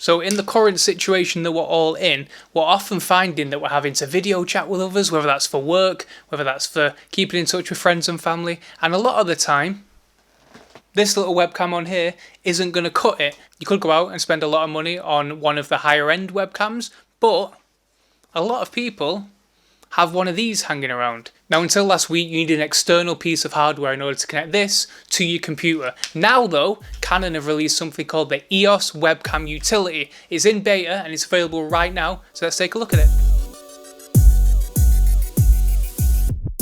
So in the current situation that we're all in, we're often finding that we're having to video chat with others, whether that's for work, whether that's for keeping in touch with friends and family, and a lot of the time, this little webcam on here isn't going to cut it. You could go out and spend a lot of money on one of the higher end webcams, but a lot of people have one of these hanging around. Now, until last week, you needed an external piece of hardware in order to connect this to your computer. Now though, Canon have released something called the EOS Webcam Utility. It's in beta and it's available right now, so let's take a look at it.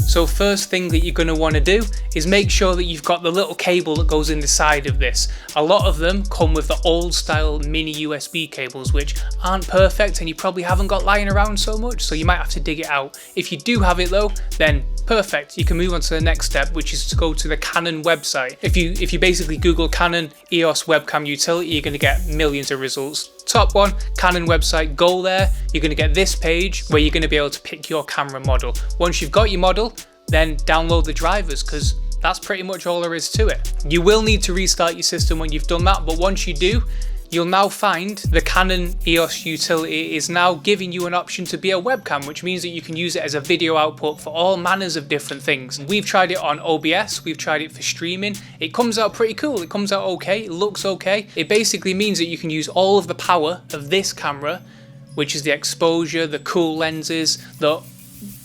So first thing that you're going to want to do is make sure that you've got the little cable that goes in the side of this. A lot of them come with the old style mini USB cables, which aren't perfect and you probably haven't got lying around so much, so you might have to dig it out. If you do have it though, then perfect. You can move on to the next step, which is to go to the Canon website. If you basically Google Canon EOS Webcam Utility, you're going to get millions of results. Top one, Canon website, go there. You're going to get this page where you're going to be able to pick your camera model. Once you've got your model, then download the drivers, because that's pretty much all there is to it. You will need to restart your system when you've done that, but once you do, you'll now find the Canon EOS Utility is now giving you an option to be a webcam, which means that you can use it as a video output for all manners of different things. We've tried it on OBS, we've tried it for streaming. It comes out pretty cool, it comes out okay, it looks okay. It basically means that you can use all of the power of this camera, which is the exposure, the cool lenses,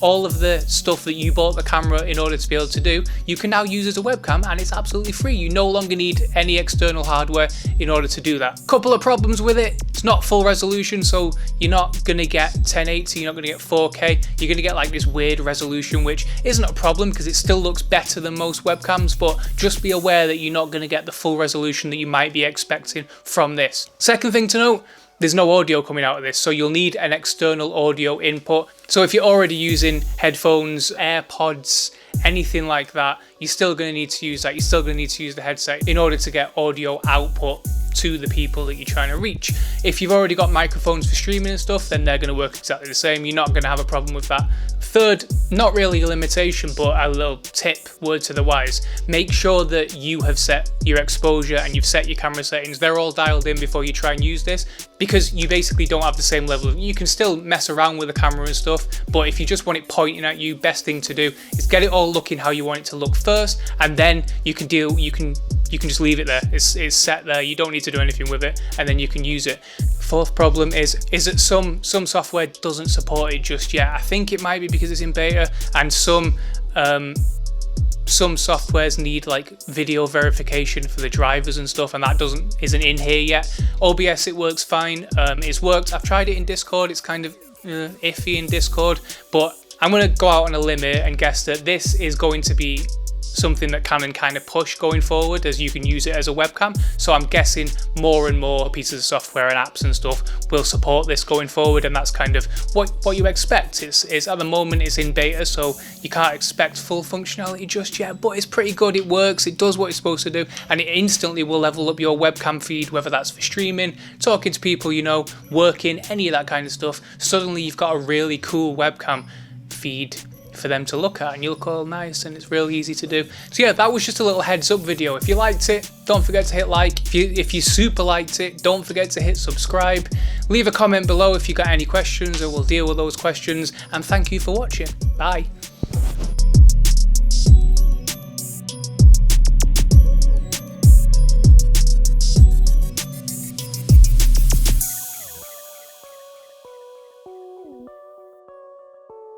all of the stuff that you bought the camera in order to be able to do, you can now use as a webcam, and it's absolutely free. You no longer need any external hardware in order to do that. Couple of problems with it: it's not full resolution, so you're not going to get 1080, you're not going to get 4K, you're going to get like this weird resolution, which isn't a problem because it still looks better than most webcams, but just be aware that you're not going to get the full resolution that you might be expecting from this. Second thing to note, there's no audio coming out of this, so you'll need an external audio input. So if you're already using headphones, AirPods, anything like that, you're still going to need to use that. You're still going to need to use the headset in order to get audio output to the people that you're trying to reach. If you've already got microphones for streaming and stuff, then they're going to work exactly the same. You're not going to have a problem with that. Third, not really a limitation, but a little tip, word to the wise. Make sure that you have set your exposure and you've set your camera settings. They're all dialed in before you try and use this, because you basically don't have the same level. You can still mess around with the camera and stuff, but if you just want it pointing at you, best thing to do is get it all looking how you want it to look first, and then you can just leave it there. It's set there. You don't need to do anything with it, and then you can use it. Fourth problem is that some software doesn't support it just yet. I think it might be because it's in beta, and some softwares need like video verification for the drivers and stuff, and that isn't in here yet. OBS, it works fine. It's worked. I've tried it in Discord. It's kind of iffy in Discord, but I'm going to go out on a limb here and guess that this is going to be something that Canon kind of push going forward, as you can use it as a webcam. So I'm guessing more and more pieces of software and apps and stuff will support this going forward, and that's kind of what you expect. It's at the moment it's in beta, so you can't expect full functionality just yet, but it's pretty good. It works, it does what it's supposed to do, and it instantly will level up your webcam feed, whether that's for streaming, talking to people, working, any of that kind of stuff. Suddenly you've got a really cool webcam feed for them to look at, and you look all nice, and it's really easy to do. So yeah, that was just a little heads up video. If you liked it, don't forget to hit like. If you super liked it, don't forget to hit subscribe. Leave a comment below if you got any questions, and we'll deal with those questions. And thank you for watching. Bye.